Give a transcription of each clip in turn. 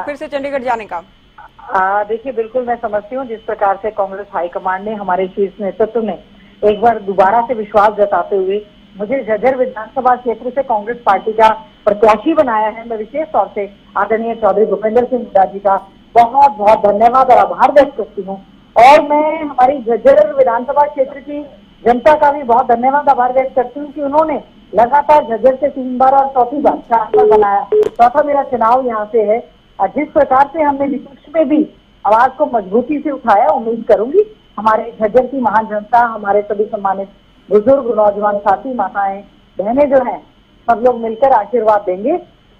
फिर से चंडीगढ़ जाने का? देखिए, बिल्कुल मैं समझती हूँ जिस प्रकार से कांग्रेस हाईकमान ने, हमारे शीर्ष नेतृत्व ने एक बार दोबारा से विश्वास जताते हुए मुझे झज्जर विधानसभा क्षेत्र से कांग्रेस पार्टी का प्रत्याशी बनाया है। मैं विशेष तौर से आदरणीय चौधरी भूपेंद्र सिंह हुड्डा जी का बहुत बहुत धन्यवाद और आभार व्यक्त करती हूँ। और मैं हमारी झज्जर विधानसभा क्षेत्र की जनता का भी बहुत धन्यवाद आभार व्यक्त करती हूँ कि उन्होंने लगातार झज्जर से 3 बार और चौथी बार सांसद बनाया। चौथा मेरा चुनाव यहाँ से है। जिस प्रकार से हमने विपक्ष में भी आवाज को मजबूती से उठाया, उम्मीद करूंगी हमारे झज्जर की महान जनता, हमारे सभी सम्मानित बुजुर्ग, नौजवान साथी, माताएं, बहनें जो हैं, सब लोग मिलकर आशीर्वाद देंगे।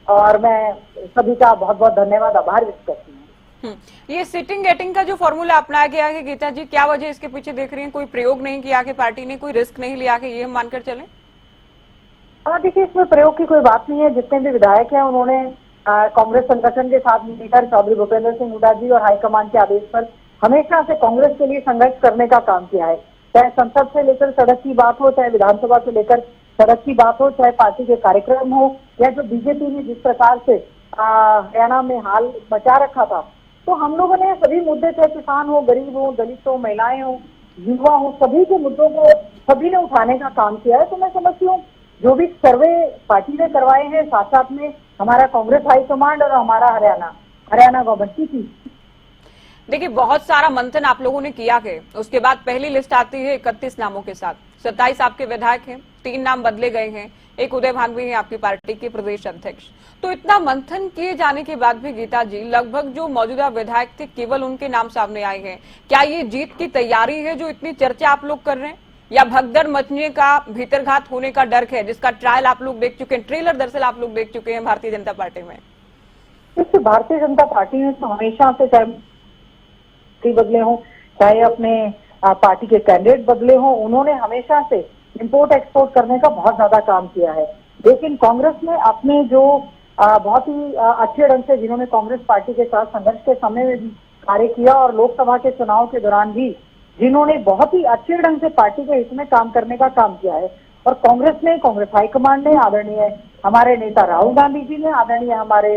और मैं सभी का बहुत बहुत धन्यवाद आभार व्यक्त करती हूँ। ये सिटिंग गेटिंग का जो फॉर्मूला अपनाया गया है गीता जी, क्या वजह इसके पीछे देख रही हैं? कोई प्रयोग नहीं किया कि पार्टी ने कोई रिस्क नहीं लिया कि ये हम मानकर चलें? देखिए, इसमें प्रयोग की कोई बात नहीं है। जितने भी विधायक हैं उन्होंने कांग्रेस संगठन के साथ मिलकर चौधरी भूपेंद्र सिंह हुड्डा जी और हाईकमान के आदेश पर हमेशा से कांग्रेस के लिए संघर्ष करने का काम किया है। चाहे संसद से लेकर सड़क की बात हो, चाहे विधानसभा से लेकर सड़क की बात हो, चाहे पार्टी के कार्यक्रम हो, या जो बीजेपी ने जिस प्रकार से हरियाणा में हाल मचा रखा था, तो हम लोगों ने सभी मुद्दे, चाहे किसान हो, गरीब हो, दलित हो, महिलाएं हो, युवा हो, सभी के मुद्दों को सभी ने उठाने का काम किया है। तो मैं समझती हूँ जो भी सर्वे पार्टी ने करवाए हैं, साथ साथ में हमारा कांग्रेस हाईकमांड और हमारा हरियाणा गवर्नमेंट की थी। देखिए, बहुत सारा मंथन आप लोगों ने किया है, उसके बाद पहली लिस्ट आती है 31 नामों के साथ। 27 आपके विधायक हैं, 3 नाम बदले गए हैं, एक उदय भान भी है आपकी पार्टी के प्रदेश अध्यक्ष। तो इतना मंथन किए जाने के बाद भी गीता जी, लगभग जो मौजूदा विधायक थे केवल उनके नाम सामने आए हैं। क्या ये जीत की तैयारी है जो इतनी चर्चा आप लोग कर रहे हैं, या भगदड़ मचने का, भीतरघात होने का डर है, जिसका ट्रायल आप लोग देख चुके हैं, ट्रेलर दरअसल आप लोग देख चुके हैं भारतीय जनता पार्टी में? भारतीय जनता पार्टी ने तो हमेशा से, चाहे बदले हों, चाहे अपने पार्टी के कैंडिडेट बदले हों, उन्होंने हमेशा से इंपोर्ट एक्सपोर्ट करने का बहुत ज्यादा काम किया है। लेकिन कांग्रेस ने अपने जो बहुत ही अच्छे ढंग से, जिन्होंने कांग्रेस पार्टी के साथ संघर्ष के समय में भी कार्य किया और लोकसभा के चुनाव के दौरान भी जिन्होंने बहुत ही अच्छे ढंग से पार्टी के हित में काम करने का काम किया है। और कांग्रेस हाईकमांड ने, आदरणीय हमारे नेता राहुल गांधी जी ने, आदरणीय हमारे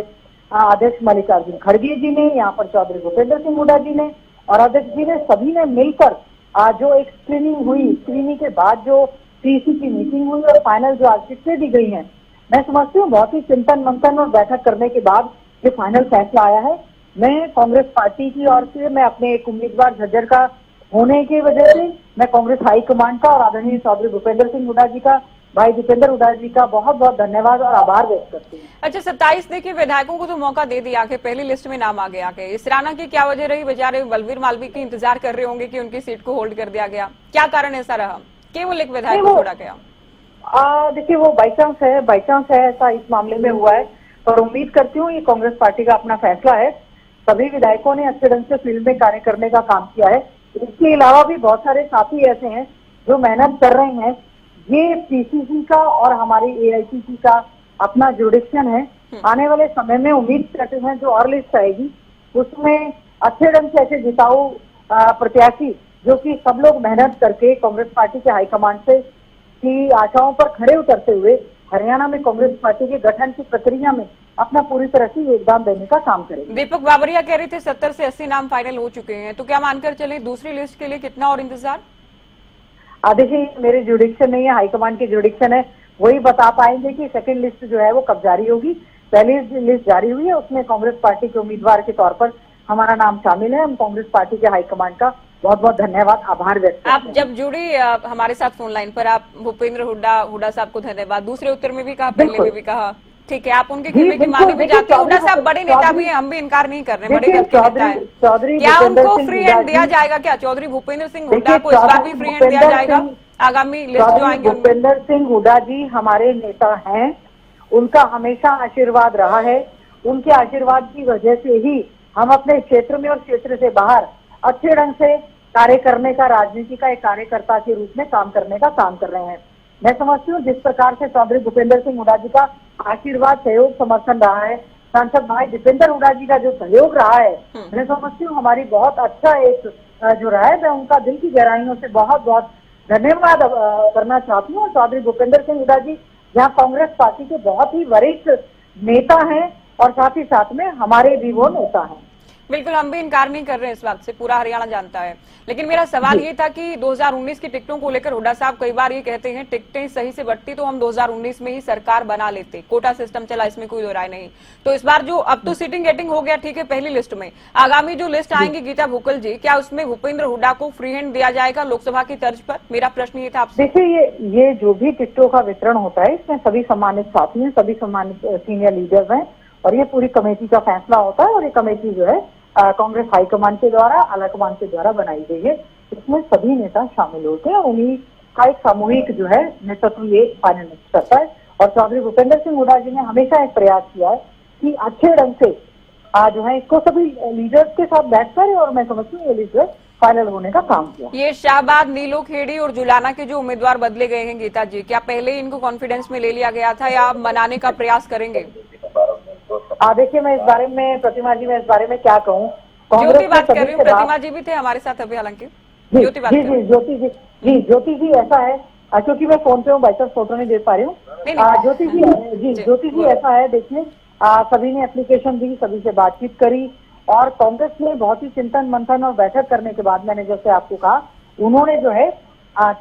अध्यक्ष मल्लिकार्जुन खड़गे जी ने, यहाँ पर चौधरी भूपेंद्र सिंह हुड्डा जी ने और अध्यक्ष जी ने, सभी ने मिलकर जो एक स्क्रीनिंग हुई, स्क्रीनिंग के बाद जो सीसी की मीटिंग हुई और फाइनल जो आज टिकटें दी गई हैं, मैं समझती हूँ बहुत ही चिंतन मंथन और बैठक करने के बाद ये फाइनल फैसला आया है। मैं कांग्रेस पार्टी की ओर से, मैं अपने एक उम्मीदवार झज्जर का होने की वजह से, मैं कांग्रेस हाईकमांड का और आदरणीय चौधरी भूपेंद्र सिंह हुड्डा जी का, भाई दीपेंद्र हुड्डा जी का बहुत बहुत धन्यवाद और आभार व्यक्त करती हूँ। अच्छा, 27 देखिए विधायकों को तो मौका दे दिया कि पहली लिस्ट में नाम आ गया के। इसराना की क्या वजह रही? बेचारे बलवीर मालवी की इंतजार कर रहे होंगे कि उनकी सीट को होल्ड कर दिया गया, क्या कारण ऐसा रहा, केवल एक विधायक को छोड़ा गया? देखिए, वो बाई चांस है, ऐसा इस मामले में हुआ है। और उम्मीद करती हूँ ये कांग्रेस पार्टी का अपना फैसला है। सभी विधायकों ने अच्छे ढंग से फील्ड में कार्य करने का काम किया है। इसके अलावा भी बहुत सारे साथी ऐसे हैं जो मेहनत कर रहे हैं। ये पीसीसी का और हमारी एआईसीसी का अपना जुडिक्शन है। आने वाले समय में उम्मीद करते हैं जो और लिस्ट आएगी उसमें अच्छे ढंग से ऐसे जिताऊ प्रत्याशी, जो कि सब लोग मेहनत करके कांग्रेस पार्टी के हाईकमांड से की आशाओं पर खड़े उतरते हुए हरियाणा में कांग्रेस पार्टी के गठन की प्रक्रिया में अपना पूरी तरह से योगदान देने का काम करेंगे। दीपक बाबरिया कह रहे थे 70 से 80 नाम फाइनल हो चुके हैं, तो क्या मानकर चले दूसरी लिस्ट के लिए कितना और इंतजार? देखिए, मेरे जुडिक्शन नहीं है, हाईकमांड की जुडिक्शन है, वही बता पाएंगे कि सेकंड लिस्ट जो है वो कब जारी होगी। पहली लिस्ट जारी हुई है, उसमें कांग्रेस पार्टी के उम्मीदवार के तौर पर हमारा नाम शामिल है। हम कांग्रेस पार्टी के हाईकमांड का बहुत बहुत धन्यवाद, आभार व्यक्त करते हैं। आप जब जुड़ी हमारे साथ फोन लाइन पर, आप भूपेंद्र हुड्डा साहब को धन्यवाद, दूसरे उत्तर में भी कहा, पहले में भी कहा, ठीक है, आप उनके खेमे की माने भी जाते हैं। हुड्डा साहब बड़े नेता भी हैं, हम भी इनकार नहीं कर रहे, बड़े नेता है। क्या उनको फ्री हैंड दिया जाएगा? क्या चौधरी भूपेंद्र सिंह हुड्डा को इस बार भी फ्री हैंड दिया जाएगा? आगामी लिस्ट जो आएंगे, भूपेंद्र सिंह हुड्डा जी हमारे नेता हैं, उनका हमेशा आशीर्वाद रहा है। उनके आशीर्वाद की वजह से ही हम अपने क्षेत्र में और क्षेत्र से बाहर अच्छे ढंग से कार्य करने का, राजनीति का एक कार्यकर्ता के रूप में काम करने का काम कर रहे हैं। मैं समझती हूँ जिस प्रकार से चौधरी भूपेंद्र सिंह हुड्डा जी का आशीर्वाद, सहयोग, समर्थन रहा है, सांसद भाई दीपेंद्र हुड्डा जी का जो सहयोग रहा है, मैं समझती हूँ हमारी बहुत अच्छा एक जो रहा है। मैं उनका दिल की गहराइयों से बहुत बहुत धन्यवाद करना चाहती हूँ। चौधरी भूपेंद्र सिंह हुड्डा जी यहाँ कांग्रेस पार्टी के बहुत ही वरिष्ठ नेता हैं और साथ ही साथ में हमारे भी वो नेता हैं। बिल्कुल, हम भी इनकार नहीं कर रहे हैं इस बात से, पूरा हरियाणा जानता है। लेकिन मेरा सवाल ये था कि 2019 की टिकटों को लेकर हुड्डा साहब कई बार ये कहते हैं टिकटें सही से बंटती तो हम 2019 में ही सरकार बना लेते, कोटा सिस्टम चला, इसमें कोई दो राय नहीं। तो इस बार जो अब तो सीटिंग गेटिंग हो गया, ठीक है, पहली लिस्ट में आगामी जो लिस्ट आएंगी गीता भुक्कल जी, क्या उसमें भूपेंद्र हुड्डा को फ्री हैंड दिया जाएगा लोकसभा की तर्ज पर? मेरा प्रश्न ये था आपसे। देखिए, ये जो भी टिकटों का वितरण होता है इसमें सभी सम्मानित साथी हैं, सभी सम्मानित सीनियर लीडर्स हैं और ये पूरी कमेटी का फैसला होता है और ये कमेटी जो है कांग्रेस हाईकमान के द्वारा, आलाकमान के द्वारा बनाई गई है। इसमें सभी नेता शामिल होते हैं और उन्हीं का एक सामूहिक जो है नेतृत्व ये फाइनल करता है। और चौधरी भूपेंद्र सिंह हुड्डा जी ने हमेशा एक प्रयास किया है कि अच्छे ढंग से जो है इसको सभी लीडर्स के साथ बैठकर, और मैं समझती हूँ ये लीडर फाइनल होने का काम किया। ये शाहबाद, नीलो खेड़ी और जुलाना के जो उम्मीदवार बदले गए हैं गीता जी, क्या पहले ही इनको कॉन्फिडेंस में ले लिया गया था या आप मनाने का प्रयास करेंगे? देखिए, मैं इस बारे में, प्रतिमा जी, मैं इस बारे में क्या कहूँ। ज्योति बात कर रही हूँ, प्रतिमा जी भी थे हमारे साथ अभी, हालांकि ज्योति बात कर रही हूँ। ज्योति जी ऐसा है, क्योंकि मैं फोन पे हूँ, बाई चांस फोटो नहीं दे पा रही हूँ। ज्योति जी ऐसा है, देखिए, सभी ने एप्लीकेशन दी, सभी से बातचीत करी और कांग्रेस ने बहुत ही चिंतन मंथन और बैठक करने के बाद, मैंने जैसे आपको कहा, उन्होंने जो है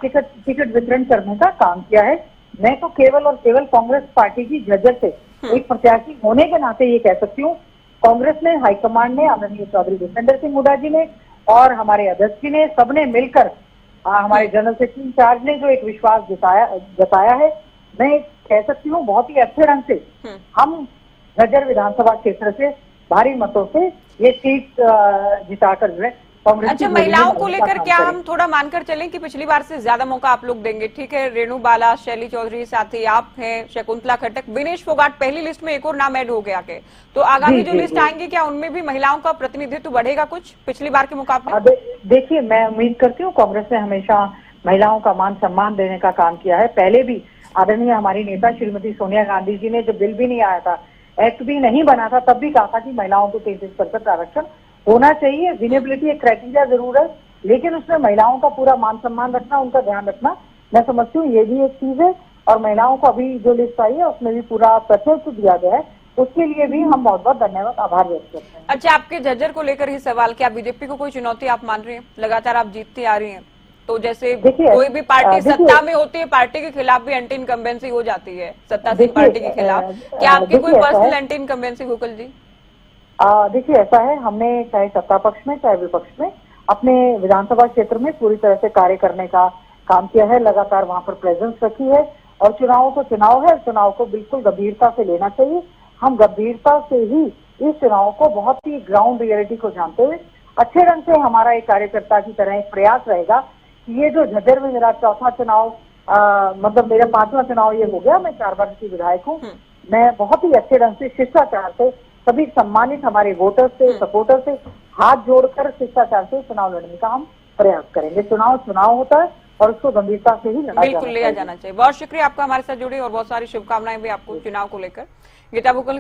टिकट वितरण करने का काम किया है। मैं तो केवल और केवल कांग्रेस पार्टी की झज्जर से एक प्रत्याशी होने के नाते ये कह सकती हूँ, कांग्रेस ने, हाईकमान ने, आदरणीय चौधरी भूपेंद्र सिंह हुड्डा जी ने और हमारे अध्यक्ष जी ने, सबने मिलकर हमारे जनरल सेक्रेटरी इंचार्ज ने जो एक विश्वास जताया है, मैं कह सकती हूँ बहुत ही अच्छे ढंग से हम झज्जर विधानसभा क्षेत्र से भारी मतों से ये सीट जिताकर जो है कांग्रेस। अच्छा, महिलाओं को लेकर क्या हम थोड़ा मानकर चलें कि पिछली बार से ज्यादा मौका आप लोग देंगे? ठीक है, रेणु बाला, शैली चौधरी, साथ ही आप हैं, शकुंतला खट्टक, विनेश फोगाट, पहली लिस्ट में एक और नाम ऐड हो गया के, तो आगामी जो लिस्ट आएंगी क्या उनमें भी महिलाओं का प्रतिनिधित्व बढ़ेगा कुछ पिछली बार के मुकाबले? देखिए, मैं उम्मीद करती हूँ, कांग्रेस ने हमेशा महिलाओं का मान सम्मान देने का काम किया है। पहले भी आदरणीय हमारी नेता श्रीमती सोनिया गांधी जी ने, जब बिल भी नहीं आया था, एक्ट भी नहीं बना था, तब भी कहा था कि महिलाओं को 33% आरक्षण होना चाहिए। विनेबिलिटी एक क्राइटेरिया जरूर है, लेकिन उसमें महिलाओं का पूरा मान सम्मान रखना, उनका ध्यान रखना, मैं समझती हूँ ये भी एक चीज है। और महिलाओं को अभी जो लिस्ट आई है उसमें भी पूरा प्रतिनिधित्व दिया गया है, उसके लिए भी हम बहुत बहुत धन्यवाद, आभार व्यक्त करते हैं। अच्छा, आपके झज्जर को लेकर ही सवाल, क्या बीजेपी को कोई चुनौती आप मान रही हैं? लगातार आप जीतती आ रही हैं, तो जैसे कोई भी पार्टी सत्ता में होती है, पार्टी के खिलाफ भी एंटी इनकम्बेंसी हो जाती है, सत्तासीन पार्टी के खिलाफ, क्या आपकी कोई पर्सनल एंटी इनकम्बेंसी भुक्कल जी? देखिए, ऐसा है, हमने चाहे सत्ता पक्ष में चाहे विपक्ष में अपने विधानसभा क्षेत्र में पूरी तरह से कार्य करने का काम किया है, लगातार वहां पर प्रेजेंस रखी है और चुनाव तो चुनाव है, चुनाव को बिल्कुल गंभीरता से लेना चाहिए। हम गंभीरता से ही इस चुनाव को, बहुत ही ग्राउंड रियलिटी को जानते हुए अच्छे ढंग से हमारा एक कार्यकर्ता की तरह एक प्रयास रहेगा कि ये जो झज्जर में मेरा चौथा चुनाव, मतलब मेरा 5वां चुनाव ये हो गया, मैं 4 बार की विधायक हूँ, मैं बहुत ही अच्छे ढंग से शिष्टाचार से सभी सम्मानित हमारे वोटर्स से, सपोर्टर से हाथ जोड़कर शिष्टाचार से चुनाव लड़ने का हम प्रयास करेंगे। चुनाव होता है और उसको गंभीरता से ही बिल्कुल लिया जाना चाहिए। बहुत शुक्रिया आपका हमारे साथ जुड़ी और बहुत सारी शुभकामनाएं भी आपको चुनाव को लेकर। गीता भुक्कल